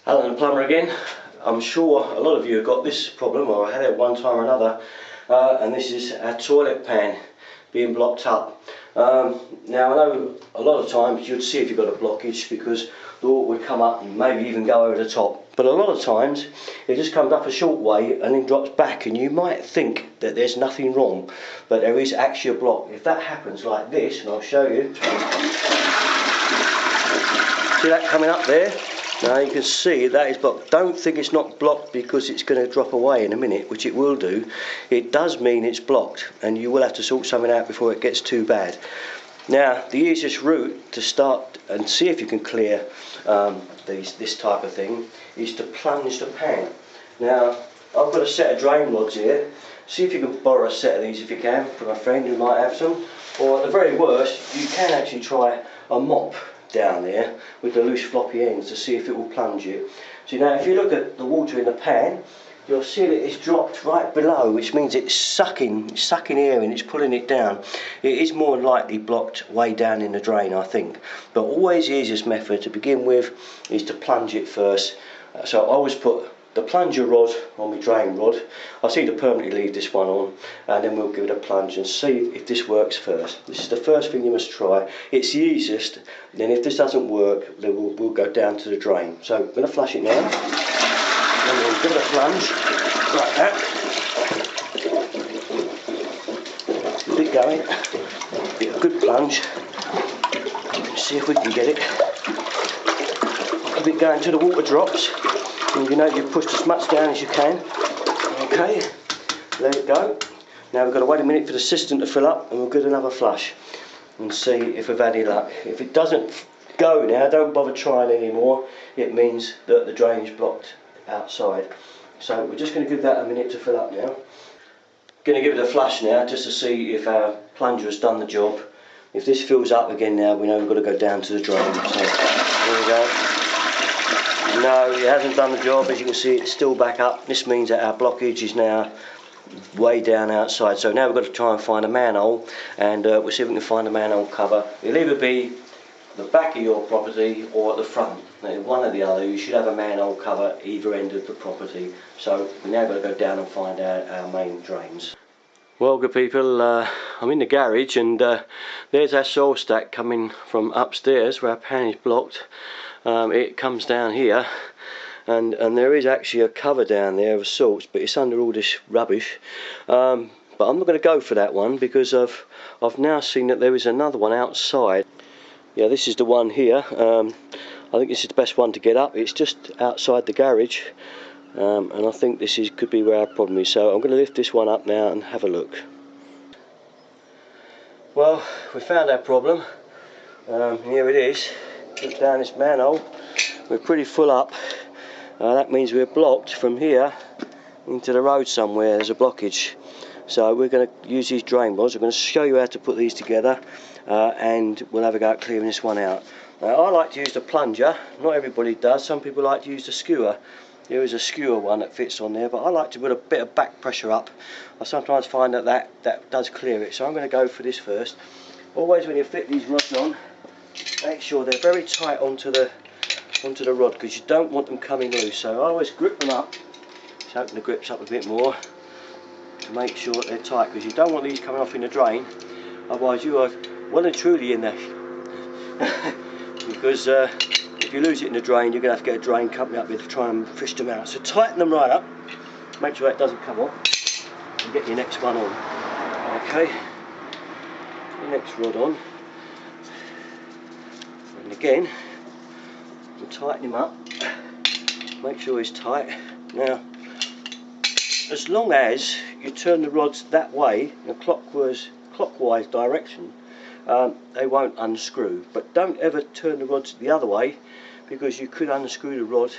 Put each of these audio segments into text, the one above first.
Alan the plumber again. I'm sure a lot of you have got this problem, or had it one time or another, and this is our toilet pan being blocked up. Now I know a lot of times you'd see if you've got a blockage because the water would come up and maybe even go over the top, but a lot of times it just comes up a short way and then drops back, and you might think that there's nothing wrong, but there is actually a block. If that happens like this, and I'll show you, see that coming up there? Now you can see that is blocked. Don't think it's not blocked because it's going to drop away in a minute, which it will do. It does mean it's blocked, and you will have to sort something out before it gets too bad. Now the easiest route to start and see if you can clear this type of thing is to plunge the pan. Now I've got a set of drain rods here. See if you can borrow a set of these if you can from a friend who might have some, or at the very worst you can actually try a mop down there with the loose floppy ends to see if it will plunge it. So now if you look at the water in the pan, you'll see that it's dropped right below, which means it's sucking air and it's pulling it down. It is more likely blocked way down in the drain, I think. But always the easiest method to begin with is to plunge it first. So I always put the plunger rod on my drain rod. I seem to permanently leave this one on, and then we'll give it a plunge and see if this works first. This is the first thing you must try. It's the easiest. Then if this doesn't work, then we'll go down to the drain. So I'm going to flush it now, and we'll give it a plunge like that. Keep it going. Get a good plunge. See if we can get it. Keep it going till the water drops. And you know you've pushed as much down as you can. Okay, let it go. Now we've got to wait a minute for the cistern to fill up, and we'll give it another flush and see if we've had any luck. If it doesn't go now, don't bother trying anymore. It means that the drain's blocked outside. So we're just going to give that a minute to fill up now. Going to give it a flush now just to see if our plunger has done the job. If this fills up again now, we know we've got to go down to the drain. So there we go. No, it hasn't done the job. As you can see, it's still back up. This means that our blockage is now way down outside. So now we've got to try and find a manhole, and we'll see if we can find a manhole cover. It'll either be the back of your property or at the front. Now, one or the other. You should have a manhole cover either end of the property. So we've now got to go down and find our main drains. Well, good people, I'm in the garage, and there's our soil stack coming from upstairs where our pan is blocked. It comes down here, and there is actually a cover down there of sorts, but it's under all this rubbish. But I'm not going to go for that one because I've now seen that there is another one outside. Yeah, this is the one here. I think this is the best one to get up. It's just outside the garage, and I think this could be where our problem is. So I'm going to lift this one up now and have a look. Well, we found our problem. Here it is. Look down this manhole. We're pretty full up. That means we're blocked from here into the road somewhere. There's a blockage. So we're going to use these drain rods. I'm going to show you how to put these together, and we'll have a go at clearing this one out. Now, I like to use the plunger. Not everybody does. Some people like to use the skewer. There is a skewer one that fits on there, but I like to put a bit of back pressure up. I sometimes find that does clear it. So I'm going to go for this first. Always when you fit these rods on, make sure they're very tight onto the rod, because you don't want them coming loose. So I always grip them up. Just open the grips up a bit more to make sure that they're tight, because you don't want these coming off in the drain. Otherwise you are well and truly in there. Because if you lose it in the drain, you're going to have to get a drain company up here to try and fish them out. So tighten them right up. Make sure that doesn't come off. And get your next one on. Okay. Put the next rod on. And again, we'll tighten him up. Make sure he's tight. Now, as long as you turn the rods that way, in a clockwise direction, they won't unscrew. But don't ever turn the rods the other way, because you could unscrew the rod,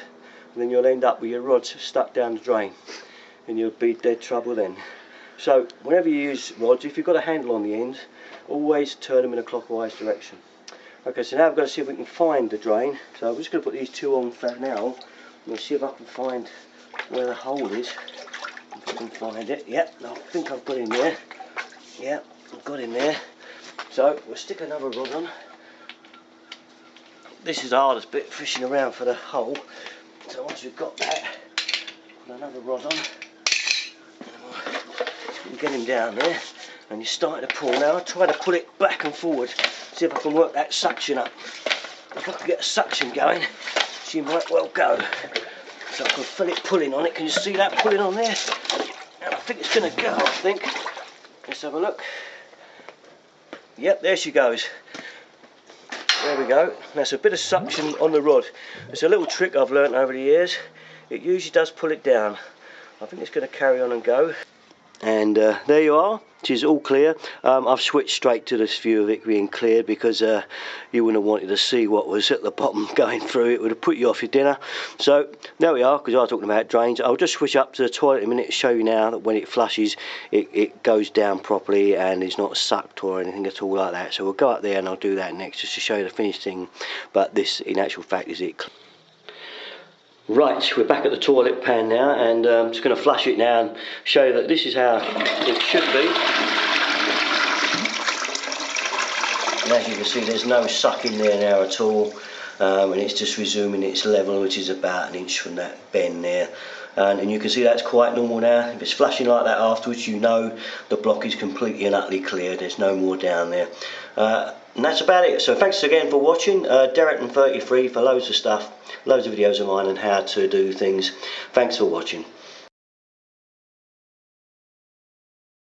and then you'll end up with your rods stuck down the drain, and you'll be dead trouble then. So whenever you use rods, if you've got a handle on the end, always turn them in a clockwise direction. Okay, so now we've got to see if we can find the drain. So I'm just going to put these two on for now. We'll see if I can find where the hole is. If I can find it. Yep, I think I've got in there. Yep, I've got in there. So we'll stick another rod on. This is the hardest bit, fishing around for the hole. So once we've got that, put another rod on, and get him down there, and you're starting to pull. Now I try to pull it back and forward, see if I can work that suction up. If I can get a suction going, she might well go. So I can feel it pulling on it. Can you see that pulling on there? And I think it's going to go, I think. Let's have a look. Yep, there she goes. There we go. That's a bit of suction on the rod. It's a little trick I've learnt over the years. It usually does pull it down. I think it's going to carry on and go. And there you are. She's all clear. I've switched straight to this view of it being cleared because you wouldn't have wanted to see what was at the bottom going through. It would have put you off your dinner. So there we are, because I was talking about drains. I'll just switch up to the toilet in a minute to show you now that when it flushes, it goes down properly and is not sucked or anything at all like that. So we'll go up there and I'll do that next just to show you the finished thing. But this, in actual fact, is it. Right, we're back at the toilet pan now, and I'm just going to flush it now and show you that this is how it should be. And as you can see, there's no suck in there now at all, and it's just resuming its level, which is about an inch from that bend there. And you can see that's quite normal now. If it's flashing like that afterwards, you know the block is completely and utterly clear. There's no more down there. And that's about it. So thanks again for watching. Derek33 for loads of stuff, loads of videos of mine on how to do things. Thanks for watching.